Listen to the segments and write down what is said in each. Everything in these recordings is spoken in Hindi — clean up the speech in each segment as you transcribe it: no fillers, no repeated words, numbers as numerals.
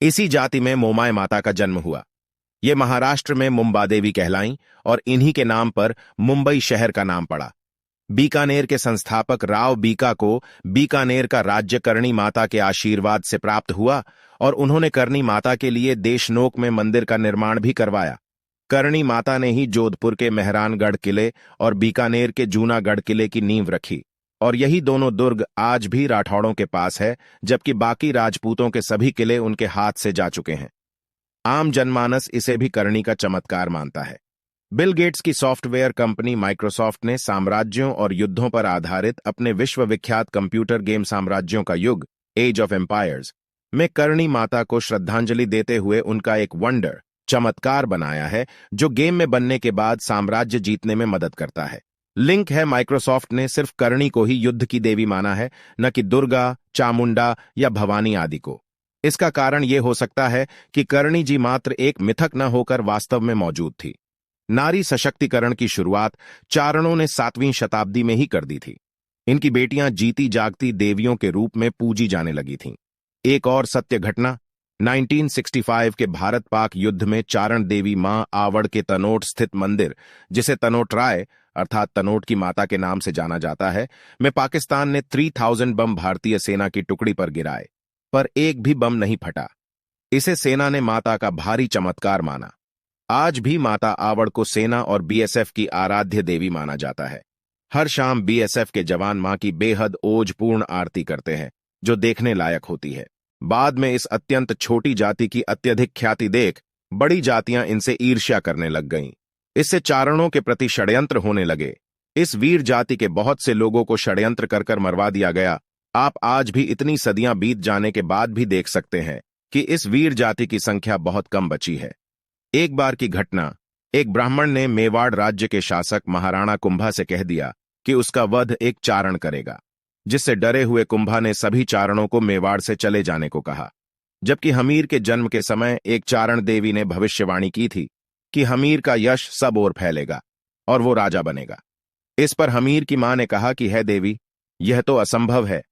इसी जाति में मोमाय माता का जन्म हुआ। ये महाराष्ट्र में मुंबादेवी कहलाईं और इन्हीं के नाम पर मुंबई शहर का नाम पड़ा। बीकानेर के संस्थापक राव बीका को बीकानेर का राज्य करणी माता के आशीर्वाद से प्राप्त हुआ और उन्होंने करणी माता के लिए देशनोक में मंदिर का निर्माण भी करवाया। करणी माता ने ही जोधपुर के मेहरानगढ़ किले और बीकानेर के जूनागढ़ किले की नींव रखी और यही दोनों दुर्ग आज भी राठौड़ों के पास है, जबकि बाकी राजपूतों के सभी किले उनके हाथ से जा चुके हैं। आम जनमानस इसे भी करणी का चमत्कार मानता है। बिल गेट्स की सॉफ्टवेयर कंपनी माइक्रोसॉफ्ट ने साम्राज्यों और युद्धों पर आधारित अपने विश्वविख्यात कंप्यूटर गेम साम्राज्यों का युग एज ऑफ एम्पायर्स में करणी माता को श्रद्धांजलि देते हुए उनका एक वंडर चमत्कार बनाया है, जो गेम में बनने के बाद साम्राज्य जीतने में मदद करता है। लिंक है, माइक्रोसॉफ्ट ने सिर्फ करणी को ही युद्ध की देवी माना है, न कि दुर्गा, चामुंडा या भवानी आदि को। इसका कारण यह हो सकता है कि करणी जी मात्र एक मिथक न होकर वास्तव में मौजूद थी। नारी सशक्तिकरण की शुरुआत चारणों ने 7वीं शताब्दी में ही कर दी थी। इनकी बेटियां जीती जागती देवियों के रूप में पूजी जाने लगी थीं। एक और सत्य घटना 1965 के भारत पाक युद्ध में चारण देवी मां आवड़ के तनोट स्थित मंदिर, जिसे तनोट राय अर्थात तनोट की माता के नाम से जाना जाता है, में पाकिस्तान ने 3000 बम भारतीय सेना की टुकड़ी पर गिराए, पर एक भी बम नहीं फटा। इसे सेना ने माता का भारी चमत्कार माना। आज भी माता आवड़ को सेना और बीएसएफ की आराध्य देवी माना जाता है। हर शाम बीएसएफ के जवान मां की बेहद ओजपूर्ण आरती करते हैं, जो देखने लायक होती है। बाद में इस अत्यंत छोटी जाति की अत्यधिक ख्याति देख बड़ी जातियां इनसे ईर्ष्या करने लग गईं। इससे चारणों के प्रति षड्यंत्र होने लगे। इस वीर जाति के बहुत से लोगों को षड्यंत्र कर मरवा दिया गया। आप आज भी इतनी सदियां बीत जाने के बाद भी देख सकते हैं कि इस वीर जाति की संख्या बहुत कम बची है। एक बार की घटना, एक ब्राह्मण ने मेवाड़ राज्य के शासक महाराणा कुंभा से कह दिया कि उसका वध एक चारण करेगा, जिससे डरे हुए कुंभा ने सभी चारणों को मेवाड़ से चले जाने को कहा। जबकि हमीर के जन्म के समय एक चारण देवी ने भविष्यवाणी की थी कि हमीर का यश सब ओर फैलेगा और वो राजा बनेगा। इस पर हमीर की मां ने कहा कि है देवी, यह तो असंभव है,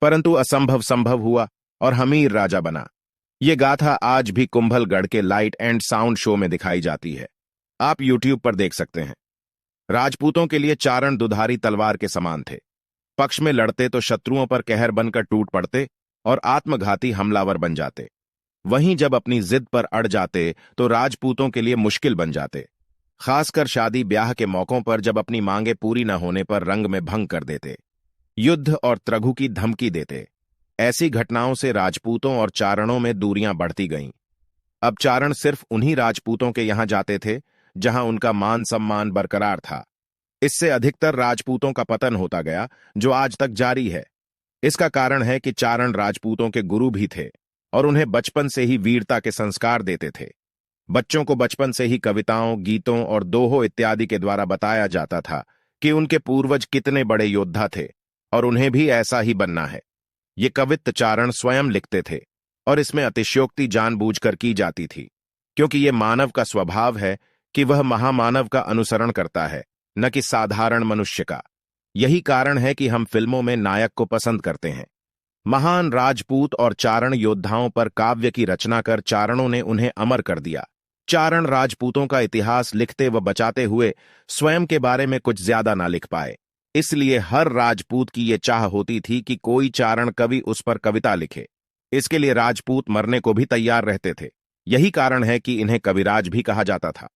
परंतु असंभव संभव हुआ और हमीर राजा बना। ये गाथा आज भी कुंभलगढ़ के लाइट एंड साउंड शो में दिखाई जाती है। आप यूट्यूब पर देख सकते हैं। राजपूतों के लिए चारण दुधारी तलवार के समान थे। पक्ष में लड़ते तो शत्रुओं पर कहर बनकर टूट पड़ते और आत्मघाती हमलावर बन जाते। वहीं जब अपनी जिद पर अड़ जाते तो राजपूतों के लिए मुश्किल बन जाते, खासकर शादी ब्याह के मौकों पर, जब अपनी मांगे पूरी न होने पर रंग में भंग कर देते, युद्ध और त्रघु की धमकी देते। ऐसी घटनाओं से राजपूतों और चारणों में दूरियां बढ़ती गईं। अब चारण सिर्फ उन्हीं राजपूतों के यहां जाते थे जहां उनका मान सम्मान बरकरार था। इससे अधिकतर राजपूतों का पतन होता गया, जो आज तक जारी है। इसका कारण है कि चारण राजपूतों के गुरु भी थे और उन्हें बचपन से ही वीरता के संस्कार देते थे। बच्चों को बचपन से ही कविताओं, गीतों और दोहों इत्यादि के द्वारा बताया जाता था कि उनके पूर्वज कितने बड़े योद्धा थे और उन्हें भी ऐसा ही बनना है। ये कवित्त चारण स्वयं लिखते थे और इसमें अतिशयोक्ति जानबूझकर की जाती थी, क्योंकि ये मानव का स्वभाव है कि वह महामानव का अनुसरण करता है, न कि साधारण मनुष्य का। यही कारण है कि हम फिल्मों में नायक को पसंद करते हैं। महान राजपूत और चारण योद्धाओं पर काव्य की रचना कर चारणों ने उन्हें अमर कर दिया। चारण राजपूतों का इतिहास लिखते व बचाते हुए स्वयं के बारे में कुछ ज्यादा ना लिख पाए, इसलिए हर राजपूत की ये चाह होती थी कि कोई चारण कवि उस पर कविता लिखे। इसके लिए राजपूत मरने को भी तैयार रहते थे। यही कारण है कि इन्हें कविराज भी कहा जाता था।